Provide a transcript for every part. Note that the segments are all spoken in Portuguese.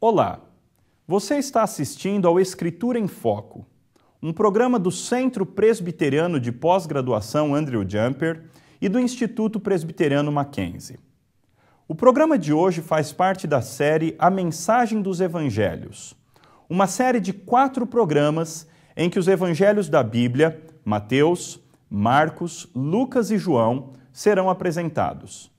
Olá, você está assistindo ao Escritura em Foco, um programa do Centro Presbiteriano de Pós-Graduação Andrew Jumper e do Instituto Presbiteriano Mackenzie. O programa de hoje faz parte da série A Mensagem dos Evangelhos, uma série de 4 programas em que os evangelhos da Bíblia, Mateus, Marcos, Lucas e João, serão apresentados.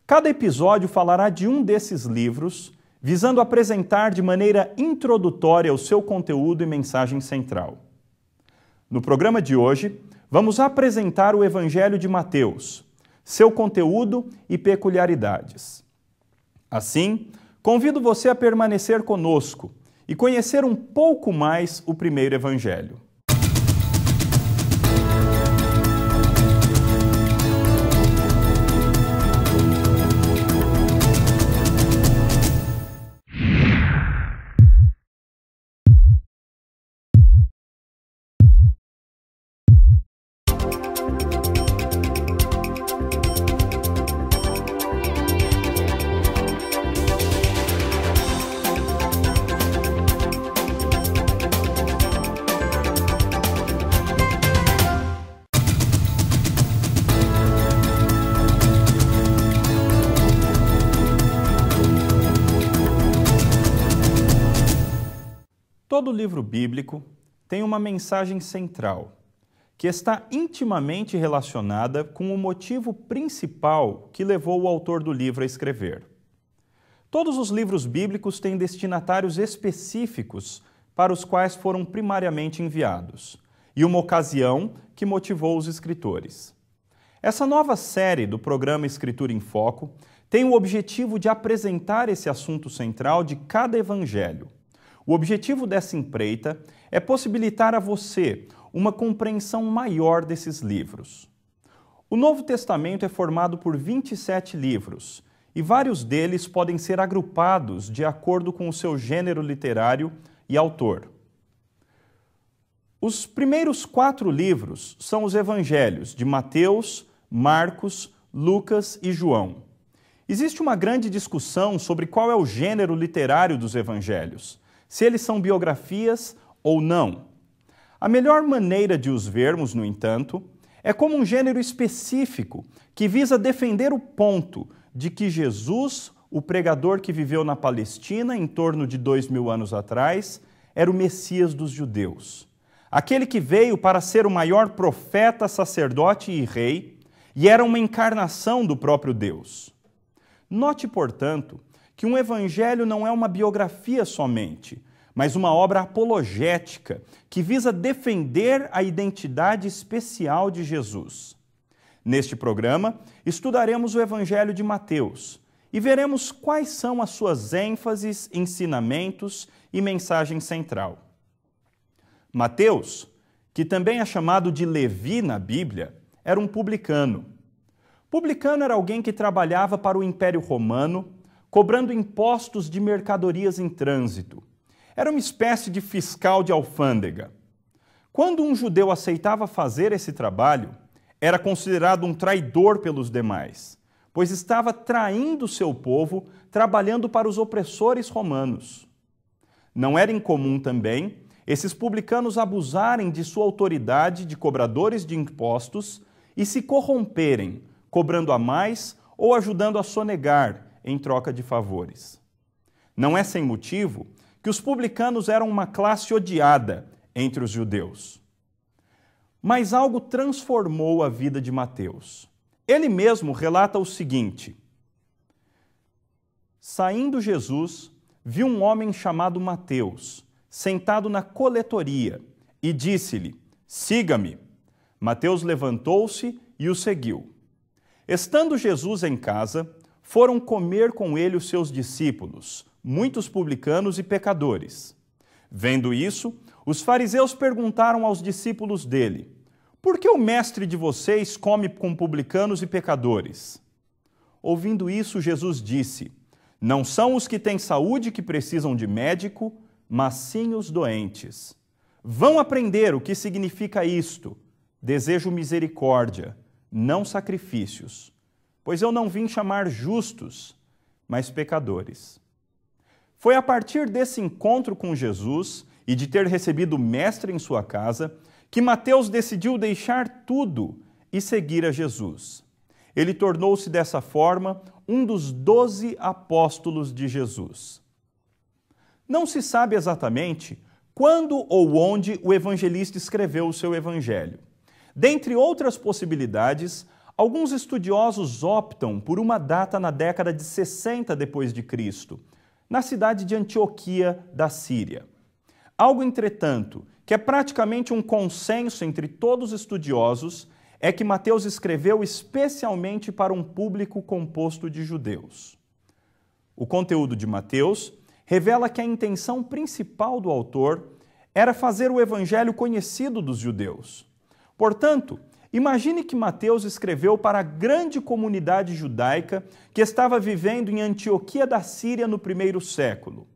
Cada episódio falará de um desses livros, visando apresentar de maneira introdutória o seu conteúdo e mensagem central. No programa de hoje, vamos apresentar o Evangelho de Mateus, seu conteúdo e peculiaridades. Assim, convido você a permanecer conosco e conhecer um pouco mais o primeiro Evangelho. Todo livro bíblico tem uma mensagem central, que está intimamente relacionada com o motivo principal que levou o autor do livro a escrever. Todos os livros bíblicos têm destinatários específicos para os quais foram primariamente enviados, e uma ocasião que motivou os escritores. Essa nova série do programa Escritura em Foco tem o objetivo de apresentar esse assunto central de cada evangelho. O objetivo dessa empreita é possibilitar a você uma compreensão maior desses livros. O Novo Testamento é formado por 27 livros, e vários deles podem ser agrupados de acordo com o seu gênero literário e autor. Os primeiros 4 livros são os evangelhos de Mateus, Marcos, Lucas e João. Existe uma grande discussão sobre qual é o gênero literário dos evangelhos, se eles são biografias ou não. A melhor maneira de os vermos, no entanto, é como um gênero específico que visa defender o ponto de que Jesus, o pregador que viveu na Palestina em torno de 2000 anos atrás, era o Messias dos judeus. Aquele que veio para ser o maior profeta, sacerdote e rei, e era uma encarnação do próprio Deus. Note, portanto, que um evangelho não é uma biografia somente, mas uma obra apologética que visa defender a identidade especial de Jesus. Neste programa, estudaremos o Evangelho de Mateus e veremos quais são as suas ênfases, ensinamentos e mensagem central. Mateus, que também é chamado de Levi na Bíblia, era um publicano. Publicano era alguém que trabalhava para o Império Romano, cobrando impostos de mercadorias em trânsito. Era uma espécie de fiscal de alfândega. Quando um judeu aceitava fazer esse trabalho, era considerado um traidor pelos demais, pois estava traindo seu povo trabalhando para os opressores romanos. Não era incomum também esses publicanos abusarem de sua autoridade de cobradores de impostos e se corromperem, cobrando a mais ou ajudando a sonegar em troca de favores. Não é sem motivo que os publicanos eram uma classe odiada entre os judeus. Mas algo transformou a vida de Mateus. Ele mesmo relata o seguinte: saindo Jesus, viu um homem chamado Mateus, sentado na coletoria, e disse-lhe: siga-me. Mateus levantou-se e o seguiu. Estando Jesus em casa, foram comer com ele os seus discípulos, muitos publicanos e pecadores. Vendo isso, os fariseus perguntaram aos discípulos dele: por que o mestre de vocês come com publicanos e pecadores? Ouvindo isso, Jesus disse: não são os que têm saúde que precisam de médico, mas sim os doentes. Vão aprender o que significa isto: desejo misericórdia, não sacrifícios, pois eu não vim chamar justos, mas pecadores. Foi a partir desse encontro com Jesus e de ter recebido o Mestre em sua casa que Mateus decidiu deixar tudo e seguir a Jesus. Ele tornou-se dessa forma um dos 12 apóstolos de Jesus. Não se sabe exatamente quando ou onde o evangelista escreveu o seu evangelho. Dentre outras possibilidades, alguns estudiosos optam por uma data na década de 60 d.C., na cidade de Antioquia da Síria. Algo, entretanto, que é praticamente um consenso entre todos os estudiosos é que Mateus escreveu especialmente para um público composto de judeus. O conteúdo de Mateus revela que a intenção principal do autor era fazer o evangelho conhecido dos judeus. Portanto, imagine que Mateus escreveu para a grande comunidade judaica que estava vivendo em Antioquia da Síria no primeiro século.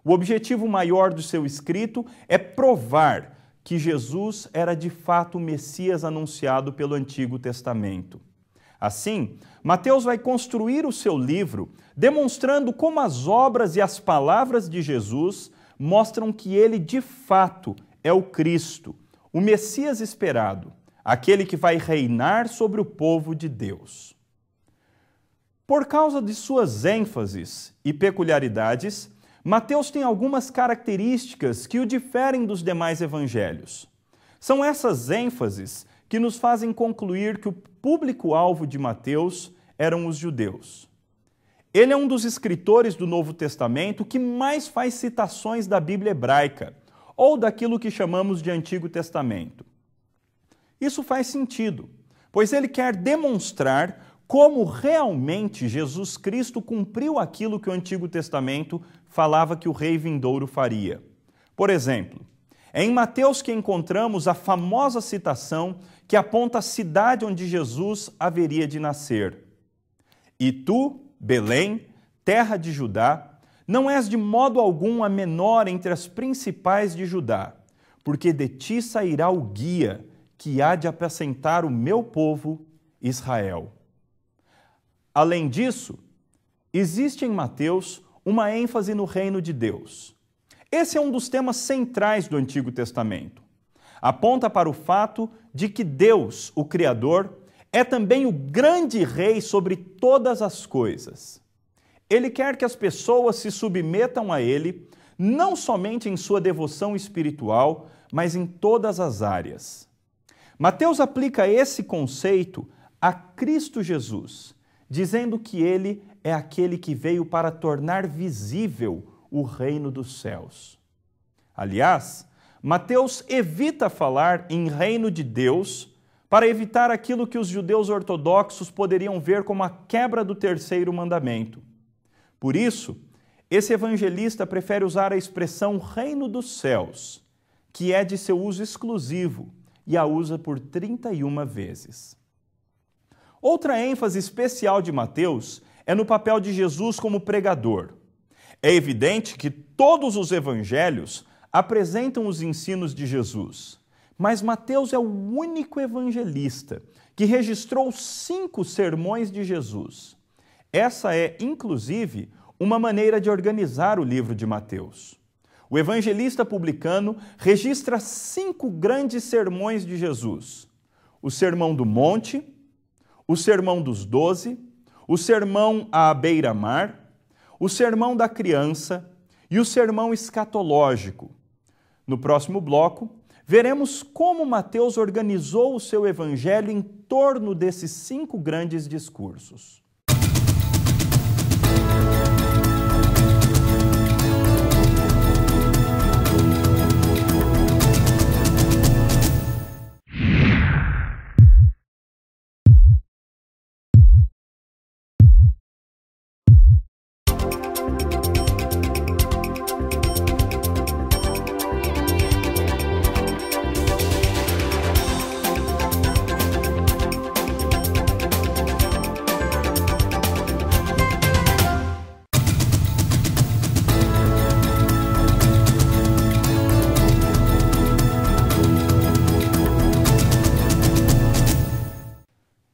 O objetivo maior do seu escrito é provar que Jesus era de fato o Messias anunciado pelo Antigo Testamento. Assim, Mateus vai construir o seu livro demonstrando como as obras e as palavras de Jesus mostram que ele de fato é o Cristo, o Messias esperado, aquele que vai reinar sobre o povo de Deus. Por causa de suas ênfases e peculiaridades, Mateus tem algumas características que o diferem dos demais evangelhos. São essas ênfases que nos fazem concluir que o público-alvo de Mateus eram os judeus. Ele é um dos escritores do Novo Testamento que mais faz citações da Bíblia hebraica, ou daquilo que chamamos de Antigo Testamento. Isso faz sentido, pois ele quer demonstrar como realmente Jesus Cristo cumpriu aquilo que o Antigo Testamento falava que o rei vindouro faria. Por exemplo, é em Mateus que encontramos a famosa citação que aponta a cidade onde Jesus haveria de nascer. E tu, Belém, terra de Judá, não és de modo algum a menor entre as principais de Judá, porque de ti sairá o guia que há de apacentar o meu povo, Israel. Além disso, existe em Mateus uma ênfase no reino de Deus. Esse é um dos temas centrais do Antigo Testamento. Aponta para o fato de que Deus, o Criador, é também o grande rei sobre todas as coisas. Ele quer que as pessoas se submetam a ele, não somente em sua devoção espiritual, mas em todas as áreas. Mateus aplica esse conceito a Cristo Jesus, dizendo que ele é aquele que veio para tornar visível o reino dos céus. Aliás, Mateus evita falar em reino de Deus para evitar aquilo que os judeus ortodoxos poderiam ver como a quebra do terceiro mandamento. Por isso, esse evangelista prefere usar a expressão reino dos céus, que é de seu uso exclusivo, e a usa por 31 vezes. Outra ênfase especial de Mateus é no papel de Jesus como pregador. É evidente que todos os evangelhos apresentam os ensinos de Jesus, mas Mateus é o único evangelista que registrou 5 sermões de Jesus. Essa é, inclusive, uma maneira de organizar o livro de Mateus. O evangelista publicano registra 5 grandes sermões de Jesus: o Sermão do Monte, o Sermão dos 12, o Sermão à beira-mar, o Sermão da Criança e o Sermão escatológico. No próximo bloco, veremos como Mateus organizou o seu evangelho em torno desses 5 grandes discursos.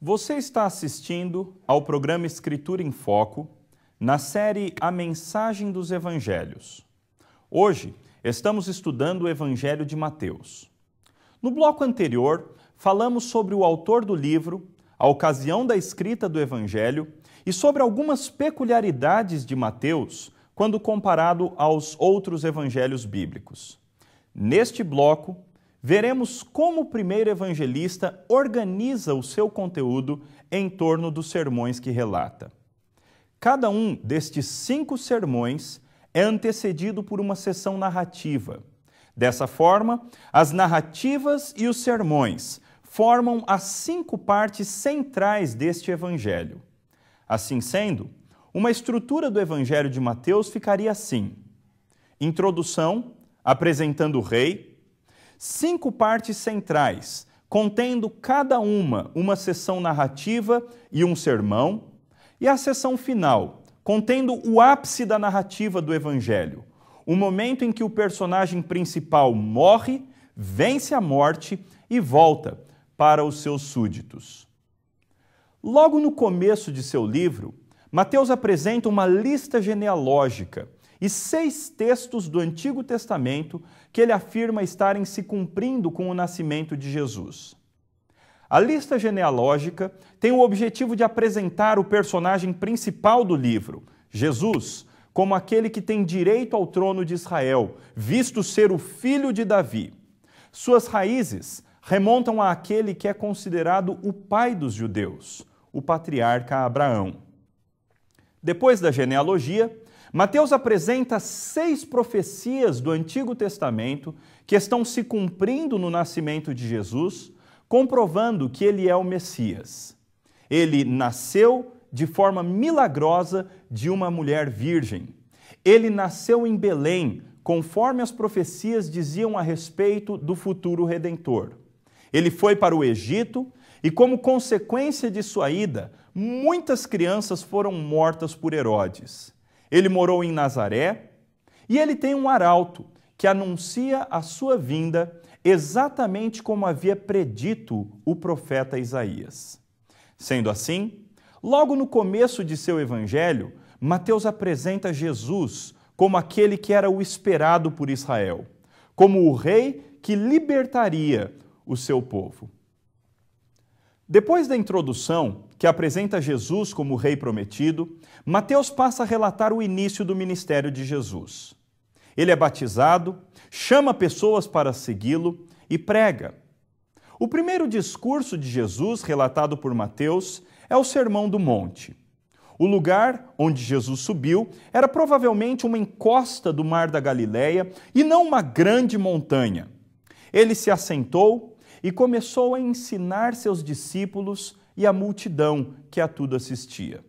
Você está assistindo ao programa Escritura em Foco, na série A Mensagem dos Evangelhos. Hoje, estamos estudando o Evangelho de Mateus. No bloco anterior, falamos sobre o autor do livro, a ocasião da escrita do Evangelho e sobre algumas peculiaridades de Mateus quando comparado aos outros evangelhos bíblicos. Neste bloco, veremos como o primeiro evangelista organiza o seu conteúdo em torno dos sermões que relata. Cada um destes 5 sermões é antecedido por uma seção narrativa. Dessa forma, as narrativas e os sermões formam as 5 partes centrais deste evangelho. Assim sendo, uma estrutura do Evangelho de Mateus ficaria assim: introdução, apresentando o rei, 5 partes centrais, contendo cada uma seção narrativa e um sermão, e a seção final, contendo o ápice da narrativa do Evangelho, o momento em que o personagem principal morre, vence a morte e volta para os seus súditos. Logo no começo de seu livro, Mateus apresenta uma lista genealógica e 6 textos do Antigo Testamento que ele afirma estarem se cumprindo com o nascimento de Jesus. A lista genealógica tem o objetivo de apresentar o personagem principal do livro, Jesus, como aquele que tem direito ao trono de Israel, visto ser o filho de Davi. Suas raízes remontam àquele que é considerado o pai dos judeus, o patriarca Abraão. Depois da genealogia, Mateus apresenta 6 profecias do Antigo Testamento que estão se cumprindo no nascimento de Jesus, comprovando que ele é o Messias. Ele nasceu de forma milagrosa de uma mulher virgem. Ele nasceu em Belém, conforme as profecias diziam a respeito do futuro Redentor. Ele foi para o Egito e, como consequência de sua ida, muitas crianças foram mortas por Herodes. Ele morou em Nazaré e ele tem um arauto que anuncia a sua vinda exatamente como havia predito o profeta Isaías. Sendo assim, logo no começo de seu evangelho, Mateus apresenta Jesus como aquele que era o esperado por Israel, como o rei que libertaria o seu povo. Depois da introdução, que apresenta Jesus como o rei prometido, Mateus passa a relatar o início do ministério de Jesus. Ele é batizado, chama pessoas para segui-lo e prega. O primeiro discurso de Jesus, relatado por Mateus, é o Sermão do Monte. O lugar onde Jesus subiu era provavelmente uma encosta do Mar da Galileia e não uma grande montanha. Ele se assentou e começou a ensinar seus discípulos e a multidão que a tudo assistia.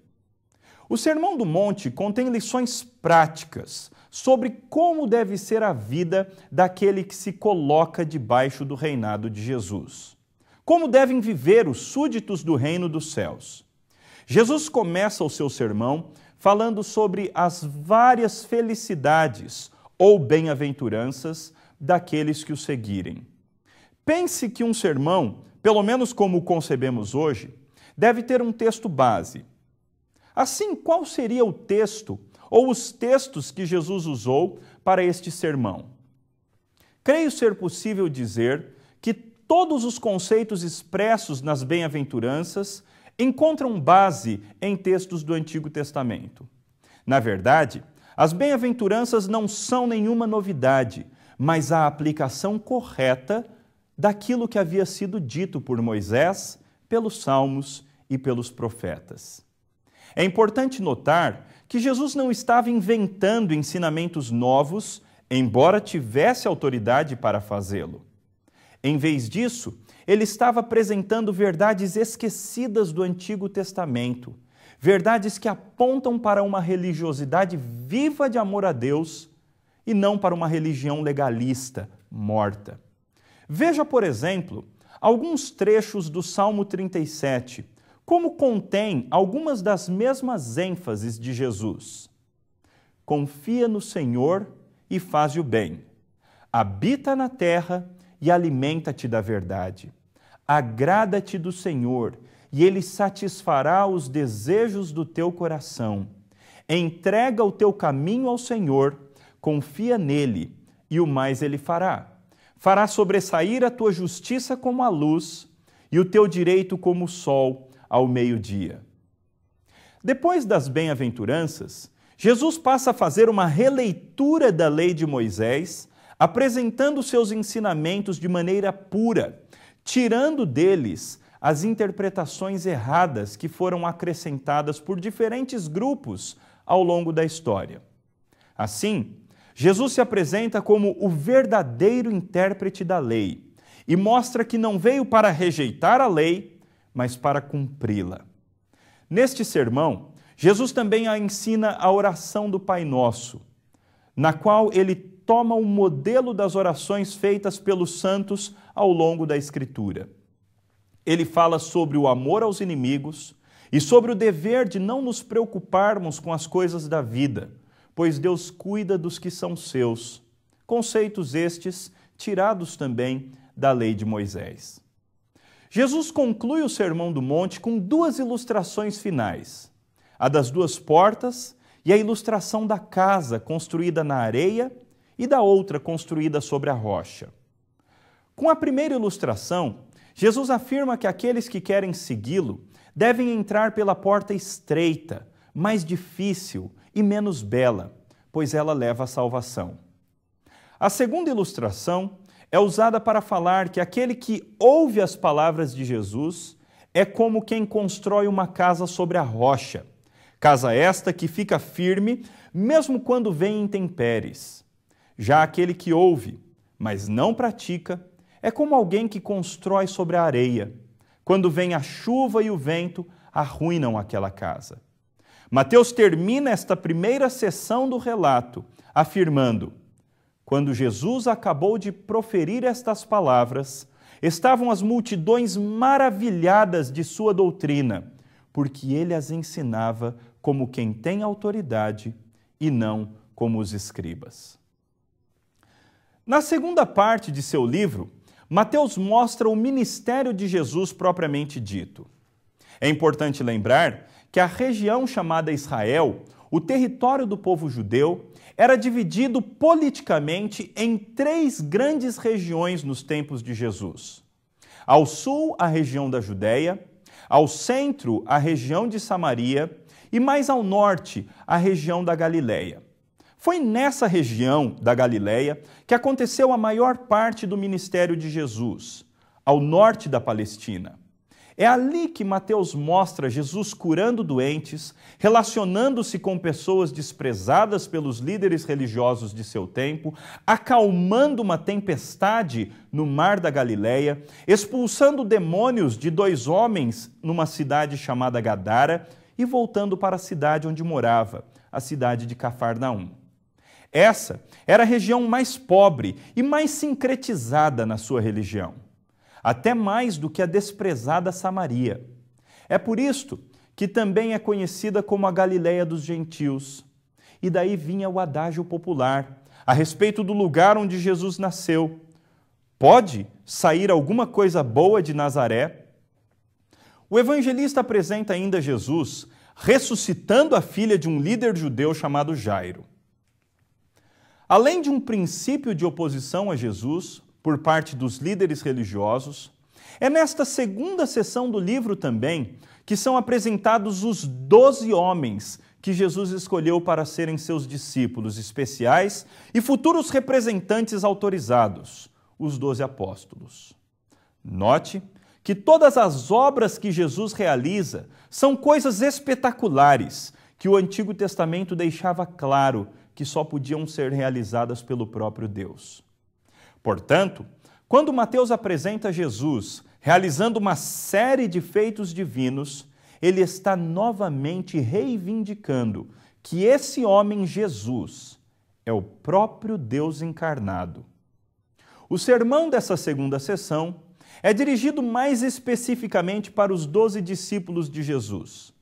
O Sermão do Monte contém lições práticas sobre como deve ser a vida daquele que se coloca debaixo do reinado de Jesus. Como devem viver os súditos do reino dos céus. Jesus começa o seu sermão falando sobre as várias felicidades ou bem-aventuranças daqueles que o seguirem. Pense que um sermão, pelo menos como o concebemos hoje, deve ter um texto base. Assim, qual seria o texto ou os textos que Jesus usou para este sermão? Creio ser possível dizer que todos os conceitos expressos nas bem-aventuranças encontram base em textos do Antigo Testamento. Na verdade, as bem-aventuranças não são nenhuma novidade, mas a aplicação correta daquilo que havia sido dito por Moisés, pelos Salmos e pelos profetas. É importante notar que Jesus não estava inventando ensinamentos novos, embora tivesse autoridade para fazê-lo. Em vez disso, ele estava apresentando verdades esquecidas do Antigo Testamento, verdades que apontam para uma religiosidade viva de amor a Deus e não para uma religião legalista, morta. Veja, por exemplo, alguns trechos do Salmo 37, como contém algumas das mesmas ênfases de Jesus. Confia no Senhor e faz o bem. Habita na terra e alimenta-te da verdade. Agrada-te do Senhor, e Ele satisfará os desejos do teu coração. Entrega o teu caminho ao Senhor, confia nele, e o mais ele fará. Fará sobressair a tua justiça como a luz, e o teu direito como o sol ao meio-dia. Depois das bem-aventuranças, Jesus passa a fazer uma releitura da lei de Moisés, apresentando seus ensinamentos de maneira pura, tirando deles as interpretações erradas que foram acrescentadas por diferentes grupos ao longo da história. Assim, Jesus se apresenta como o verdadeiro intérprete da lei e mostra que não veio para rejeitar a lei, mas para cumpri-la. Neste sermão, Jesus também ensina a oração do Pai Nosso, na qual ele toma o modelo das orações feitas pelos santos ao longo da Escritura. Ele fala sobre o amor aos inimigos e sobre o dever de não nos preocuparmos com as coisas da vida, pois Deus cuida dos que são seus. Conceitos estes tirados também da lei de Moisés. Jesus conclui o Sermão do Monte com duas ilustrações finais: a das duas portas e a ilustração da casa construída na areia e da outra construída sobre a rocha. Com a primeira ilustração, Jesus afirma que aqueles que querem segui-lo devem entrar pela porta estreita, mais difícil e menos bela, pois ela leva à salvação. A segunda ilustração é usada para falar que aquele que ouve as palavras de Jesus é como quem constrói uma casa sobre a rocha, casa esta que fica firme mesmo quando vem intempéries. Já aquele que ouve, mas não pratica, é como alguém que constrói sobre a areia. Quando vem a chuva e o vento, arruinam aquela casa. Mateus termina esta primeira sessão do relato afirmando: quando Jesus acabou de proferir estas palavras, estavam as multidões maravilhadas de sua doutrina, porque ele as ensinava como quem tem autoridade e não como os escribas. Na segunda parte de seu livro, Mateus mostra o ministério de Jesus propriamente dito. É importante lembrar que a região chamada Israel, o território do povo judeu, era dividido politicamente em três grandes regiões nos tempos de Jesus. Ao sul, a região da Judéia, ao centro, a região de Samaria e mais ao norte, a região da Galileia. Foi nessa região da Galileia que aconteceu a maior parte do ministério de Jesus, ao norte da Palestina. É ali que Mateus mostra Jesus curando doentes, relacionando-se com pessoas desprezadas pelos líderes religiosos de seu tempo, acalmando uma tempestade no mar da Galileia, expulsando demônios de 2 homens numa cidade chamada Gadara e voltando para a cidade onde morava, a cidade de Cafarnaum. Essa era a região mais pobre e mais sincretizada na sua religião, até mais do que a desprezada Samaria. É por isto que também é conhecida como a Galileia dos gentios. E daí vinha o adágio popular a respeito do lugar onde Jesus nasceu. Pode sair alguma coisa boa de Nazaré? O evangelista apresenta ainda Jesus ressuscitando a filha de um líder judeu chamado Jairo. Além de um princípio de oposição a Jesus por parte dos líderes religiosos, é nesta segunda sessão do livro também que são apresentados os 12 homens que Jesus escolheu para serem seus discípulos especiais e futuros representantes autorizados, os 12 apóstolos. Note que todas as obras que Jesus realiza são coisas espetaculares que o Antigo Testamento deixava claro que só podiam ser realizadas pelo próprio Deus. Portanto, quando Mateus apresenta Jesus realizando uma série de feitos divinos, ele está novamente reivindicando que esse homem Jesus é o próprio Deus encarnado. O sermão dessa segunda sessão é dirigido mais especificamente para os 12 discípulos de Jesus.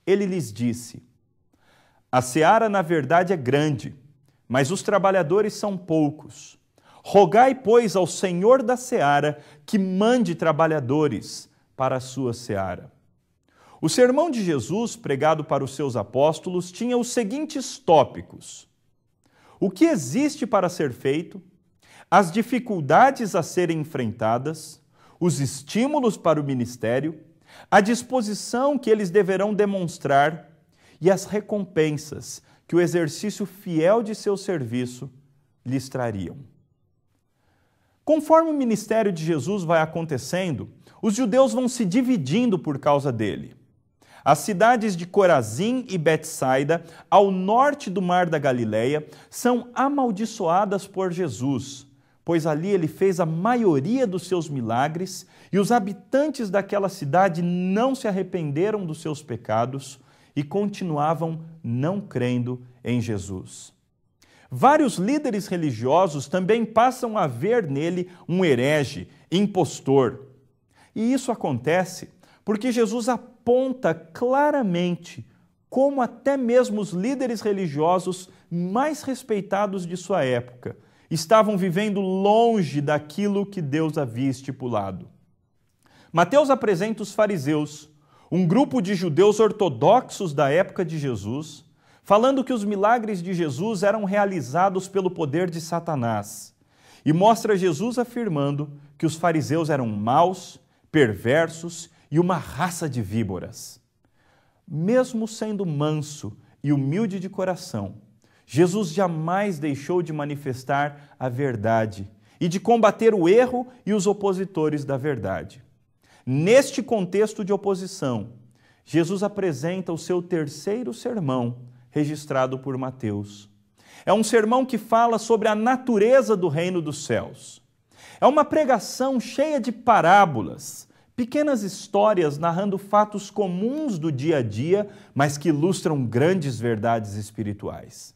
Ele lhes disse: a seara, na verdade, é grande, mas os trabalhadores são poucos. Rogai, pois, ao Senhor da seara que mande trabalhadores para a sua seara. O sermão de Jesus, pregado para os seus apóstolos, tinha os seguintes tópicos: o que existe para ser feito, as dificuldades a serem enfrentadas, os estímulos para o ministério, a disposição que eles deverão demonstrar e as recompensas que o exercício fiel de seu serviço lhes trariam. Conforme o ministério de Jesus vai acontecendo, os judeus vão se dividindo por causa dele. As cidades de Corazim e Betsaida, ao norte do Mar da Galileia, são amaldiçoadas por Jesus, pois ali ele fez a maioria dos seus milagres e os habitantes daquela cidade não se arrependeram dos seus pecados e continuavam não crendo em Jesus. Vários líderes religiosos também passam a ver nele um herege, impostor. E isso acontece porque Jesus aponta claramente como até mesmo os líderes religiosos mais respeitados de sua época estavam vivendo longe daquilo que Deus havia estipulado. Mateus apresenta os fariseus, um grupo de judeus ortodoxos da época de Jesus, falando que os milagres de Jesus eram realizados pelo poder de Satanás, e mostra Jesus afirmando que os fariseus eram maus, perversos e uma raça de víboras. Mesmo sendo manso e humilde de coração, Jesus jamais deixou de manifestar a verdade e de combater o erro e os opositores da verdade. Neste contexto de oposição, Jesus apresenta o seu terceiro sermão, registrado por Mateus. É um sermão que fala sobre a natureza do reino dos céus. É uma pregação cheia de parábolas, pequenas histórias narrando fatos comuns do dia a dia, mas que ilustram grandes verdades espirituais.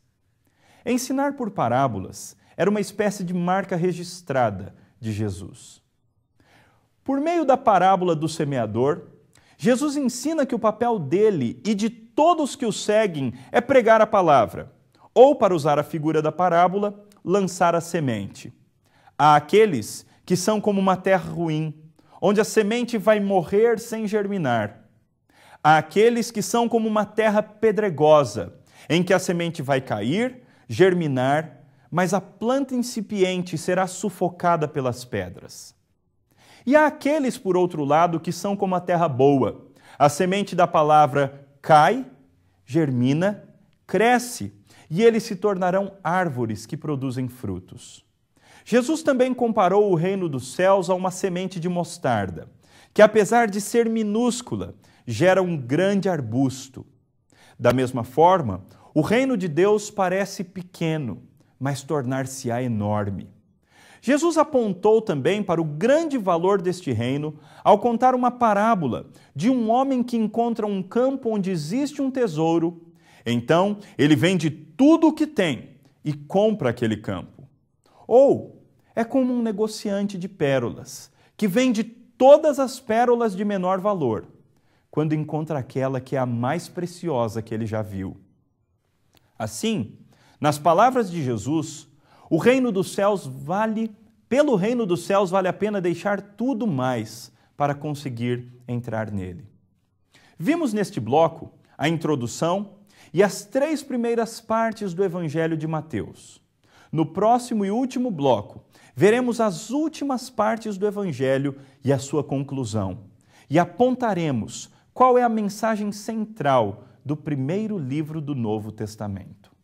Ensinar por parábolas era uma espécie de marca registrada de Jesus. Por meio da parábola do semeador, Jesus ensina que o papel dele e de todos que o seguem é pregar a palavra, ou, para usar a figura da parábola, lançar a semente. Há aqueles que são como uma terra ruim, onde a semente vai morrer sem germinar. Há aqueles que são como uma terra pedregosa, em que a semente vai cair, germinar, mas a planta incipiente será sufocada pelas pedras. E há aqueles, por outro lado, que são como a terra boa. A semente da palavra cai, germina, cresce, e eles se tornarão árvores que produzem frutos. Jesus também comparou o reino dos céus a uma semente de mostarda, que apesar de ser minúscula, gera um grande arbusto. Da mesma forma, o reino de Deus parece pequeno, mas tornar-se-á enorme. Jesus apontou também para o grande valor deste reino ao contar uma parábola de um homem que encontra um campo onde existe um tesouro. Então, ele vende tudo o que tem e compra aquele campo. Ou é como um negociante de pérolas, que vende todas as pérolas de menor valor, quando encontra aquela que é a mais preciosa que ele já viu. Assim, nas palavras de Jesus, pelo reino dos céus vale a pena deixar tudo mais para conseguir entrar nele. Vimos neste bloco a introdução e as 3 primeiras partes do Evangelho de Mateus. No próximo e último bloco, veremos as últimas partes do Evangelho e a sua conclusão, e apontaremos qual é a mensagem central do primeiro livro do Novo Testamento.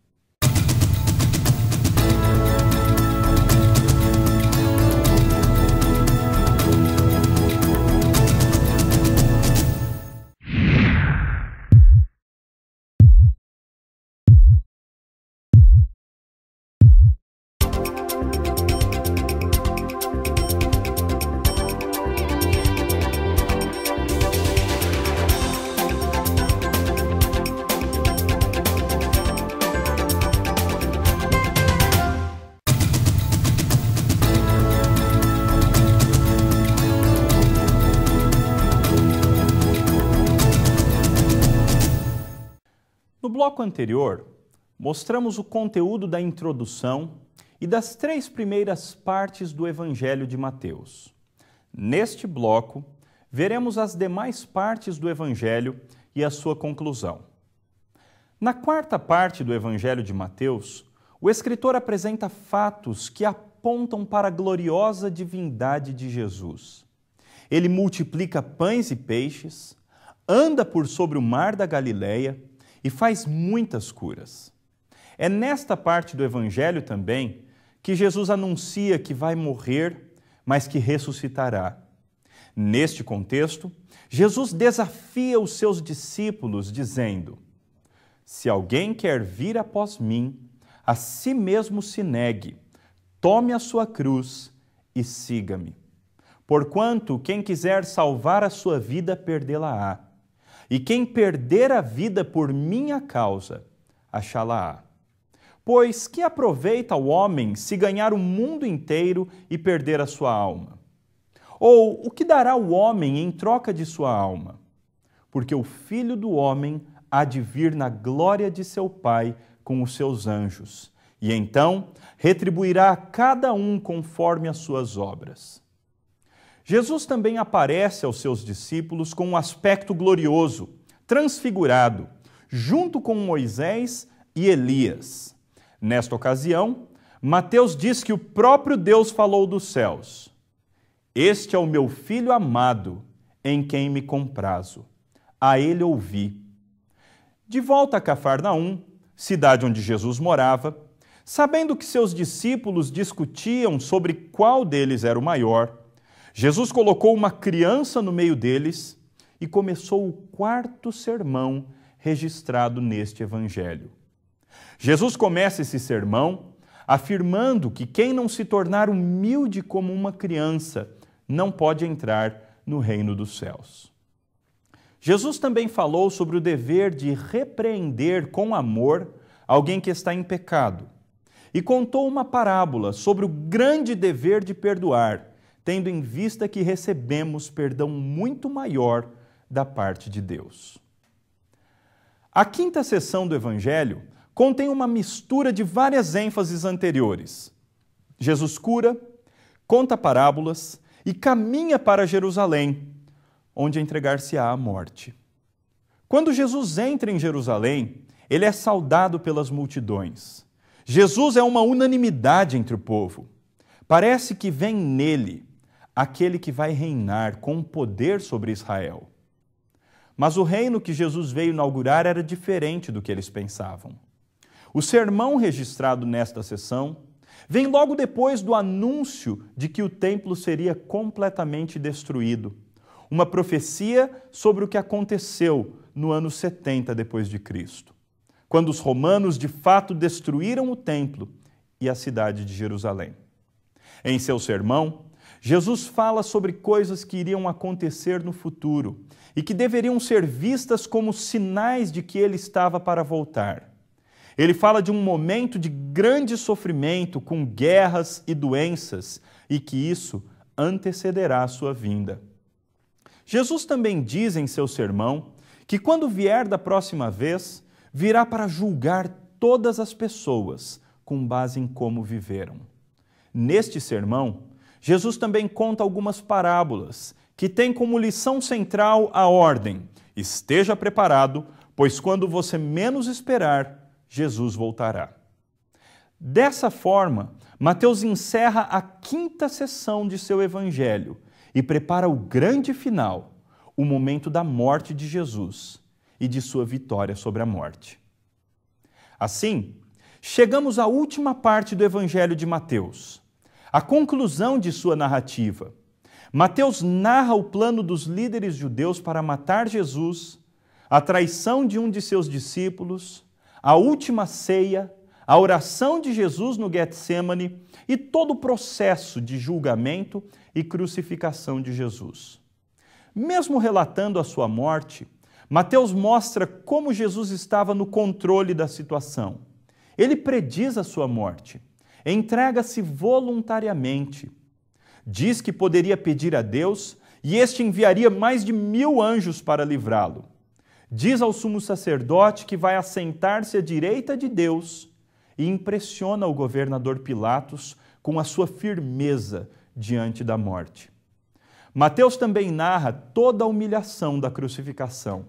No bloco anterior, mostramos o conteúdo da introdução e das 3 primeiras partes do Evangelho de Mateus. Neste bloco, veremos as demais partes do Evangelho e a sua conclusão. Na quarta parte do Evangelho de Mateus, o escritor apresenta fatos que apontam para a gloriosa divindade de Jesus. Ele multiplica pães e peixes, anda por sobre o mar da Galileia e faz muitas curas. É nesta parte do Evangelho também que Jesus anuncia que vai morrer, mas que ressuscitará. Neste contexto, Jesus desafia os seus discípulos, dizendo: se alguém quer vir após mim, a si mesmo se negue, tome a sua cruz e siga-me. Porquanto quem quiser salvar a sua vida, perdê-la-á. E quem perder a vida por minha causa, achá-la-á. Pois que aproveita o homem se ganhar o mundo inteiro e perder a sua alma? Ou o que dará o homem em troca de sua alma? Porque o Filho do Homem há de vir na glória de seu Pai com os seus anjos, e então retribuirá a cada um conforme as suas obras. Jesus também aparece aos seus discípulos com um aspecto glorioso, transfigurado, junto com Moisés e Elias. Nesta ocasião, Mateus diz que o próprio Deus falou dos céus: este é o meu Filho amado, em quem me comprazo. A ele ouvi. De volta a Cafarnaum, cidade onde Jesus morava, sabendo que seus discípulos discutiam sobre qual deles era o maior, Jesus colocou uma criança no meio deles e começou o quarto sermão registrado neste evangelho. Jesus começa esse sermão afirmando que quem não se tornar humilde como uma criança não pode entrar no reino dos céus. Jesus também falou sobre o dever de repreender com amor alguém que está em pecado e contou uma parábola sobre o grande dever de perdoar, tendo em vista que recebemos perdão muito maior da parte de Deus. A quinta sessão do Evangelho contém uma mistura de várias ênfases anteriores. Jesus cura, conta parábolas e caminha para Jerusalém, onde entregar-se-á à morte. Quando Jesus entra em Jerusalém, ele é saudado pelas multidões. Jesus é uma unanimidade entre o povo. Parece que vem nele aquele que vai reinar com poder sobre Israel. Mas o reino que Jesus veio inaugurar era diferente do que eles pensavam. O sermão registrado nesta sessão vem logo depois do anúncio de que o templo seria completamente destruído, uma profecia sobre o que aconteceu no ano 70 depois de Cristo, quando os romanos de fato destruíram o templo e a cidade de Jerusalém. Em seu sermão, Jesus fala sobre coisas que iriam acontecer no futuro e que deveriam ser vistas como sinais de que ele estava para voltar. Ele fala de um momento de grande sofrimento, com guerras e doenças, e que isso antecederá a sua vinda. Jesus também diz em seu sermão que quando vier da próxima vez, virá para julgar todas as pessoas com base em como viveram. Neste sermão, Jesus também conta algumas parábolas que têm como lição central a ordem: esteja preparado, pois quando você menos esperar, Jesus voltará. Dessa forma, Mateus encerra a quinta sessão de seu evangelho e prepara o grande final, o momento da morte de Jesus e de sua vitória sobre a morte. Assim, chegamos à última parte do evangelho de Mateus, a conclusão de sua narrativa. Mateus narra o plano dos líderes judeus para matar Jesus, a traição de um de seus discípulos, a última ceia, a oração de Jesus no Getsêmani e todo o processo de julgamento e crucificação de Jesus. Mesmo relatando a sua morte, Mateus mostra como Jesus estava no controle da situação. Ele prediz a sua morte, entrega-se voluntariamente. Diz que poderia pedir a Deus e este enviaria mais de 1000 anjos para livrá-lo. Diz ao sumo sacerdote que vai assentar-se à direita de Deus e impressiona o governador Pilatos com a sua firmeza diante da morte. Mateus também narra toda a humilhação da crucificação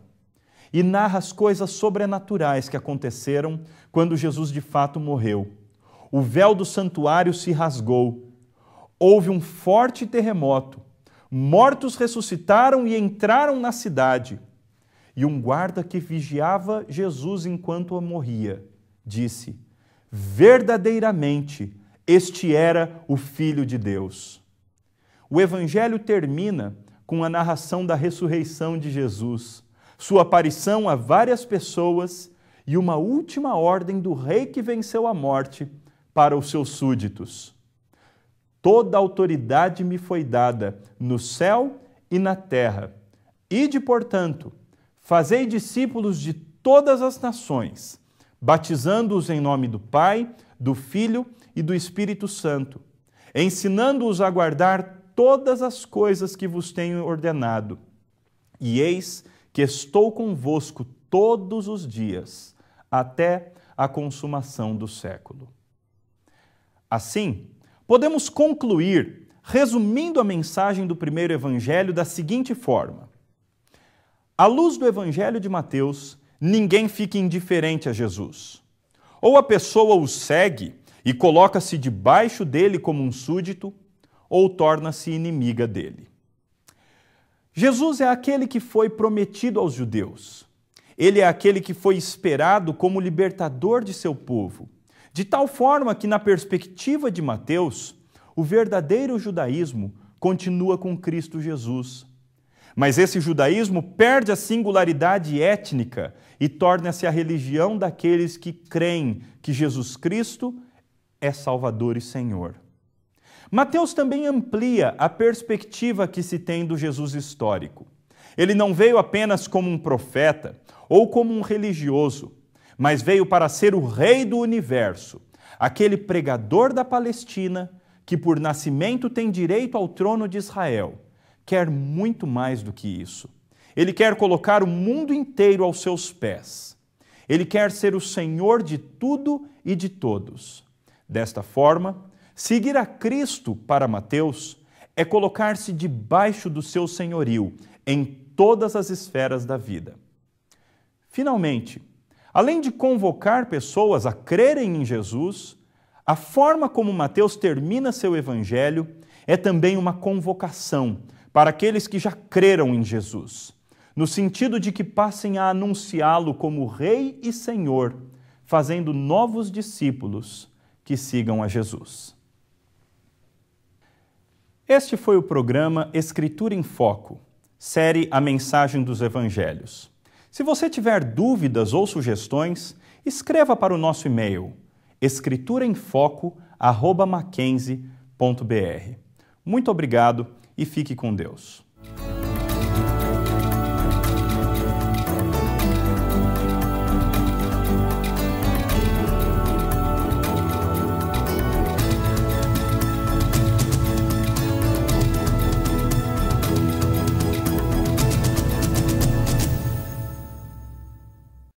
e narra as coisas sobrenaturais que aconteceram quando Jesus de fato morreu. O véu do santuário se rasgou, houve um forte terremoto, mortos ressuscitaram e entraram na cidade. E um guarda que vigiava Jesus enquanto morria disse: verdadeiramente, este era o Filho de Deus. O Evangelho termina com a narração da ressurreição de Jesus, sua aparição a várias pessoas e uma última ordem do rei que venceu a morte para os seus súditos. Toda autoridade me foi dada no céu e na terra. Ide, portanto, fazei discípulos de todas as nações, batizando-os em nome do Pai, do Filho e do Espírito Santo, ensinando-os a guardar todas as coisas que vos tenho ordenado. E eis que estou convosco todos os dias, até a consumação do século. Assim, podemos concluir, resumindo a mensagem do primeiro evangelho da seguinte forma: à luz do evangelho de Mateus, ninguém fica indiferente a Jesus. Ou a pessoa o segue e coloca-se debaixo dele como um súdito, ou torna-se inimiga dele. Jesus é aquele que foi prometido aos judeus. Ele é aquele que foi esperado como libertador de seu povo, de tal forma que, na perspectiva de Mateus, o verdadeiro judaísmo continua com Cristo Jesus. Mas esse judaísmo perde a singularidade étnica e torna-se a religião daqueles que creem que Jesus Cristo é Salvador e Senhor. Mateus também amplia a perspectiva que se tem do Jesus histórico. Ele não veio apenas como um profeta ou como um religioso, mas veio para ser o rei do universo, aquele pregador da Palestina que por nascimento tem direito ao trono de Israel. Quer muito mais do que isso. Ele quer colocar o mundo inteiro aos seus pés. Ele quer ser o Senhor de tudo e de todos. Desta forma, seguir a Cristo para Mateus é colocar-se debaixo do seu senhorio em todas as esferas da vida. Finalmente, além de convocar pessoas a crerem em Jesus, a forma como Mateus termina seu evangelho é também uma convocação para aqueles que já creram em Jesus, no sentido de que passem a anunciá-lo como Rei e Senhor, fazendo novos discípulos que sigam a Jesus. Este foi o programa Escritura em Foco, série A Mensagem dos Evangelhos. Se você tiver dúvidas ou sugestões, escreva para o nosso e-mail escrituraemfoco@mackenzie.br. Muito obrigado e fique com Deus.